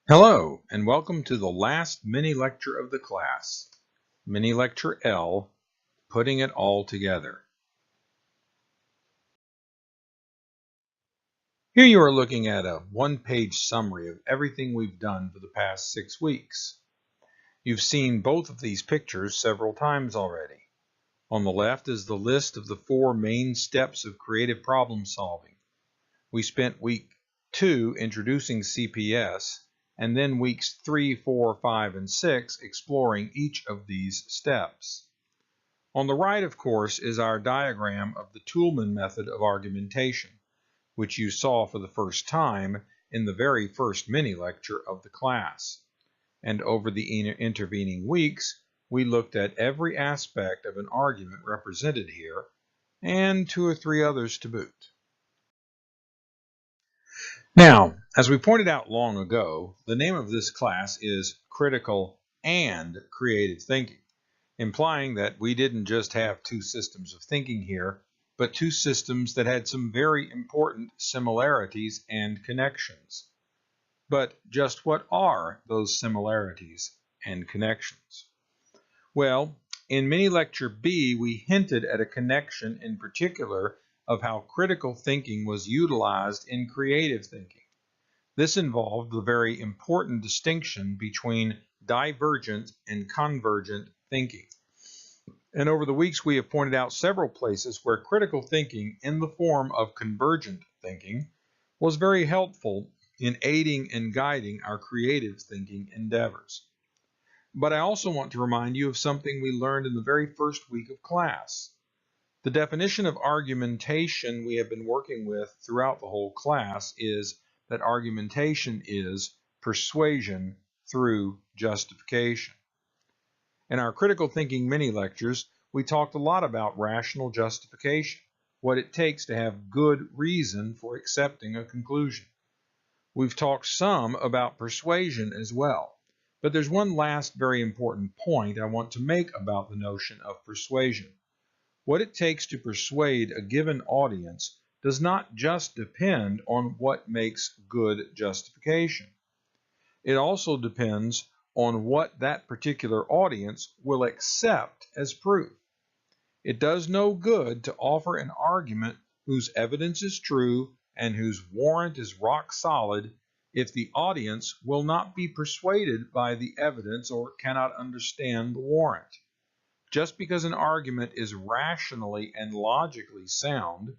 Hello, and welcome to the last mini lecture of the class, Mini Lecture L, Putting It All Together. Here you are looking at a one-page summary of everything we've done for the past 6 weeks. You've seen both of these pictures several times already. On the left is the list of the 4 main steps of creative problem solving. We spent week 2 introducing CPS, and then weeks 3, 4, 5, and 6 exploring each of these steps. On the right, of course, is our diagram of the Toulmin method of argumentation, which you saw for the first time in the very first mini lecture of the class. And over the intervening weeks, we looked at every aspect of an argument represented here, and 2 or 3 others to boot. Now, as we pointed out long ago, the name of this class is Critical and Creative Thinking, implying that we didn't just have 2 systems of thinking here, but 2 systems that had some very important similarities and connections. But just what are those similarities and connections? Well, in mini lecture B, we hinted at a connection in particular of how critical thinking was utilized in creative thinking. This involved the very important distinction between divergent and convergent thinking. And over the weeks, we have pointed out several places where critical thinking in the form of convergent thinking was very helpful in aiding and guiding our creative thinking endeavors. But I also want to remind you of something we learned in the very first week of class. The definition of argumentation we have been working with throughout the whole class is that argumentation is persuasion through justification. In our critical thinking mini lectures, we talked a lot about rational justification, what it takes to have good reason for accepting a conclusion. We've talked some about persuasion as well, but there's one last very important point I want to make about the notion of persuasion. What it takes to persuade a given audience does not just depend on what makes good justification. It also depends on what that particular audience will accept as proof. It does no good to offer an argument whose evidence is true and whose warrant is rock solid if the audience will not be persuaded by the evidence or cannot understand the warrant. Just because an argument is rationally and logically sound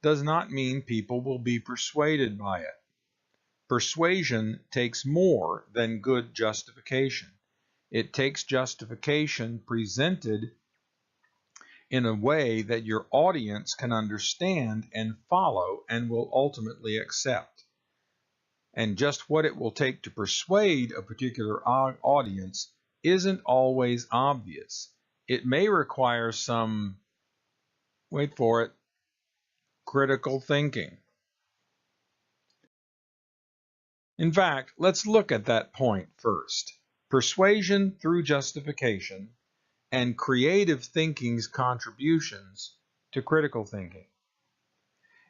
does not mean people will be persuaded by it. Persuasion takes more than good justification. It takes justification presented in a way that your audience can understand and follow and will ultimately accept. And just what it will take to persuade a particular audience isn't always obvious. It may require some, wait for it, critical thinking. In fact, let's look at that point first. Persuasion through justification and creative thinking's contributions to critical thinking.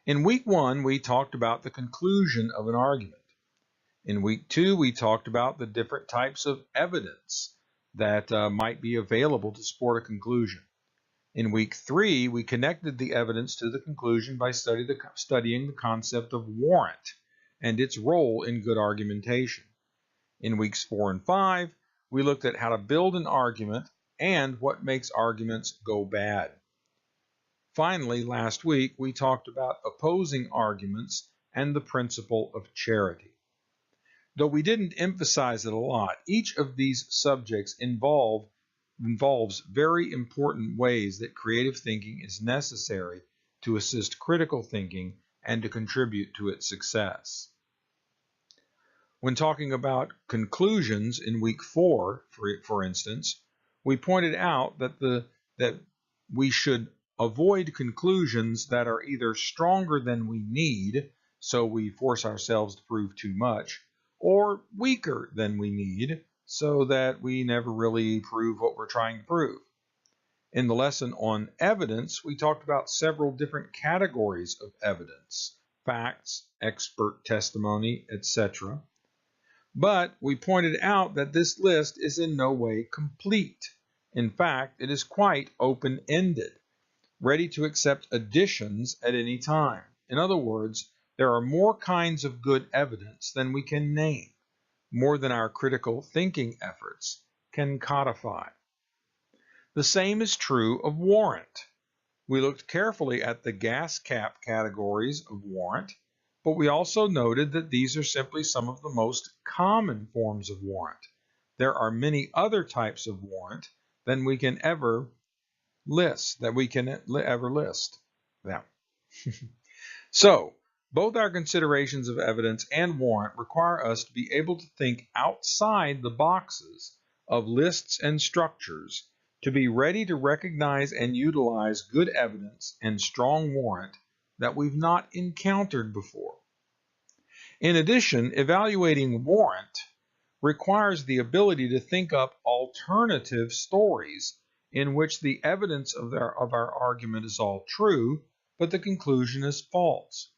In week 1, we talked about the conclusion of an argument. In week 2, we talked about the different types of evidence that might be available to support a conclusion. In week 3, we connected the evidence to the conclusion by studying the concept of warrant and its role in good argumentation. In weeks 4 and 5, we looked at how to build an argument and what makes arguments go bad. Finally, last week, we talked about opposing arguments and the principle of charity. Though we didn't emphasize it a lot, each of these subjects involves very important ways that creative thinking is necessary to assist critical thinking and to contribute to its success. When talking about conclusions in week 4, for instance, we pointed out that we should avoid conclusions that are either stronger than we need, so we force ourselves to prove too much, or weaker than we need, so that we never really prove what we're trying to prove. In the lesson on evidence, we talked about several different categories of evidence: facts, expert testimony, etc. But we pointed out that this list is in no way complete. In fact, it is quite open-ended, ready to accept additions at any time. In other words, there are more kinds of good evidence than we can name, more than our critical thinking efforts can codify. The same is true of warrant. We looked carefully at the gas cap categories of warrant, but we also noted that these are simply some of the most common forms of warrant. There are many other types of warrant than we can ever list, Yeah. So, both our considerations of evidence and warrant require us to be able to think outside the boxes of lists and structures, to be ready to recognize and utilize good evidence and strong warrant that we've not encountered before. In addition, evaluating warrant requires the ability to think up alternative stories in which the evidence of our argument is all true, but the conclusion is false.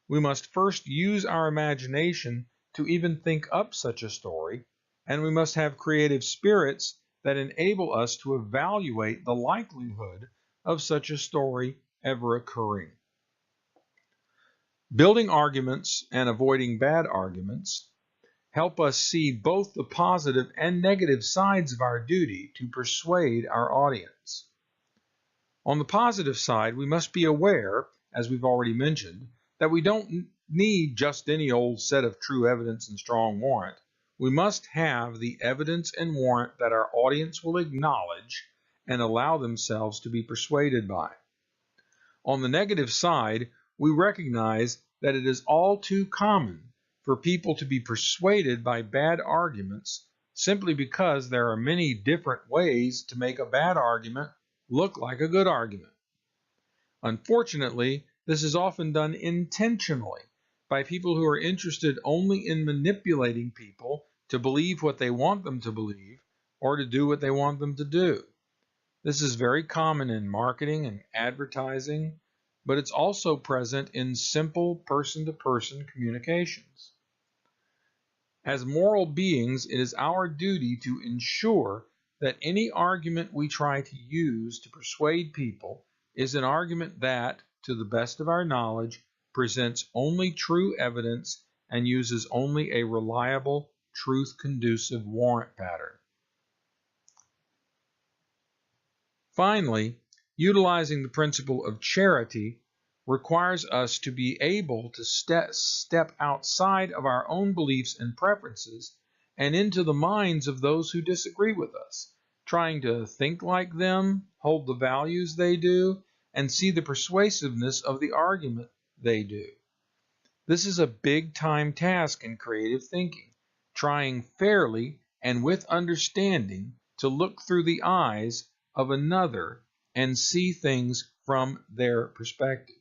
We must first use our imagination to even think up such a story, and we must have creative spirits that enable us to evaluate the likelihood of such a story ever occurring. Building arguments and avoiding bad arguments help us see both the positive and negative sides of our duty to persuade our audience. On the positive side, we must be aware, as we've already mentioned, that we don't need just any old set of true evidence and strong warrant. We must have the evidence and warrant that our audience will acknowledge and allow themselves to be persuaded by. On the negative side, we recognize that it is all too common for people to be persuaded by bad arguments simply because there are many different ways to make a bad argument look like a good argument. Unfortunately, this is often done intentionally by people who are interested only in manipulating people to believe what they want them to believe or to do what they want them to do. This is very common in marketing and advertising, but it's also present in simple person-to-person communications. As moral beings, it is our duty to ensure that any argument we try to use to persuade people is an argument that, to the best of our knowledge, presents only true evidence and uses only a reliable, truth-conducive warrant pattern. Finally, utilizing the principle of charity requires us to be able to step outside of our own beliefs and preferences and into the minds of those who disagree with us, trying to think like them, hold the values they do, and see the persuasiveness of the argument they do. This is a big-time task in creative thinking, trying fairly and with understanding to look through the eyes of another and see things from their perspective.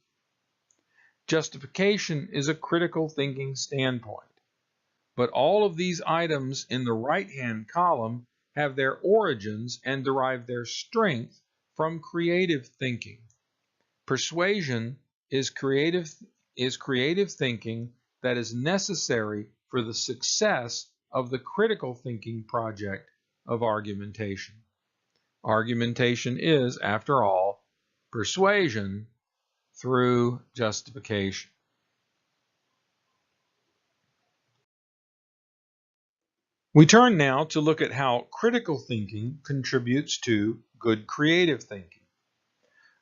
Justification is a critical thinking standpoint, but all of these items in the right-hand column have their origins and derive their strength from creative thinking. Persuasion is creative thinking that is necessary for the success of the critical thinking project of argumentation. Argumentation is, after all, persuasion through justification. We turn now to look at how critical thinking contributes to good creative thinking.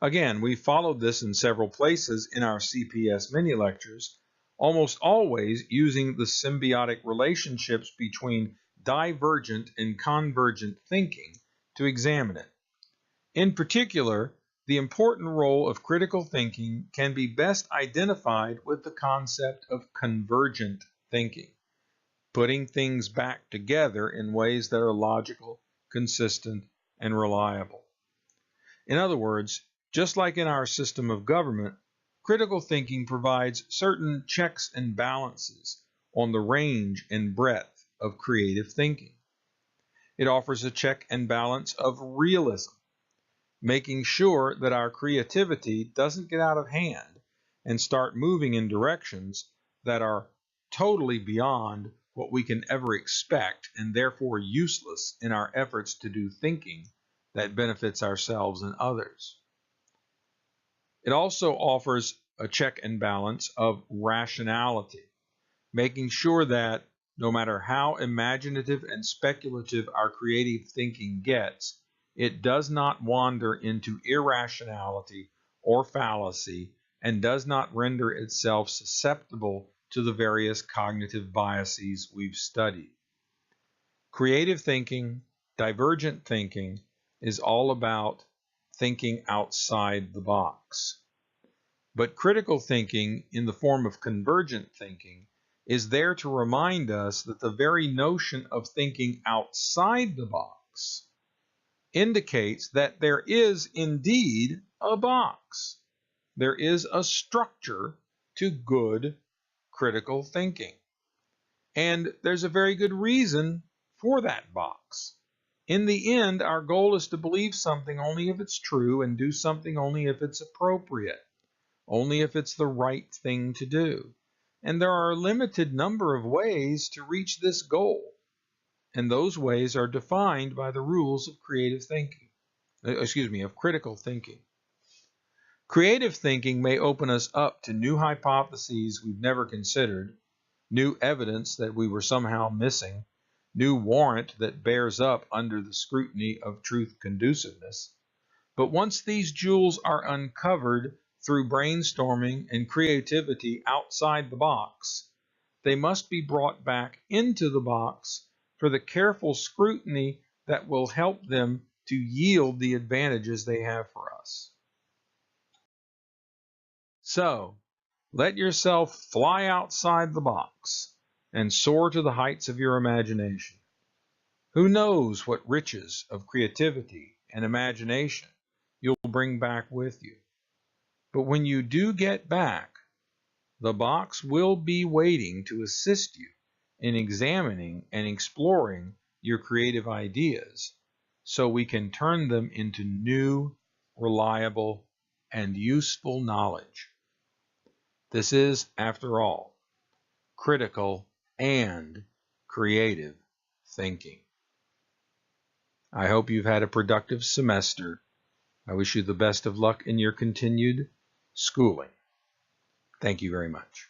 Again, we followed this in several places in our CPS mini lectures, almost always using the symbiotic relationships between divergent and convergent thinking to examine it. In particular, the important role of critical thinking can be best identified with the concept of convergent thinking, putting things back together in ways that are logical, consistent, and reliable. In other words, just like in our system of government, critical thinking provides certain checks and balances on the range and breadth of creative thinking. It offers a check and balance of realism, making sure that our creativity doesn't get out of hand and start moving in directions that are totally beyond what we can ever expect, and therefore useless in our efforts to do thinking that benefits ourselves and others. It also offers a check and balance of rationality, making sure that no matter how imaginative and speculative our creative thinking gets, it does not wander into irrationality or fallacy and does not render itself susceptible to the various cognitive biases we've studied. Creative thinking, divergent thinking, is all about thinking outside the box. But critical thinking, in the form of convergent thinking, is there to remind us that the very notion of thinking outside the box indicates that there is indeed a box. There is a structure to good critical thinking. And there's a very good reason for that box. In the end, our goal is to believe something only if it's true and do something only if it's appropriate, only if it's the right thing to do. And there are a limited number of ways to reach this goal. And those ways are defined by the rules of creative thinking. Of critical thinking. Creative thinking may open us up to new hypotheses we've never considered, new evidence that we were somehow missing, new warrant that bears up under the scrutiny of truth conduciveness. But once these jewels are uncovered through brainstorming and creativity outside the box, they must be brought back into the box for the careful scrutiny that will help them to yield the advantages they have for us. So, let yourself fly outside the box and soar to the heights of your imagination. Who knows what riches of creativity and imagination you'll bring back with you. But when you do get back, the box will be waiting to assist you in examining and exploring your creative ideas so we can turn them into new, reliable, and useful knowledge. This is, after all, critical and creative thinking. I hope you've had a productive semester. I wish you the best of luck in your continued schooling. Thank you very much.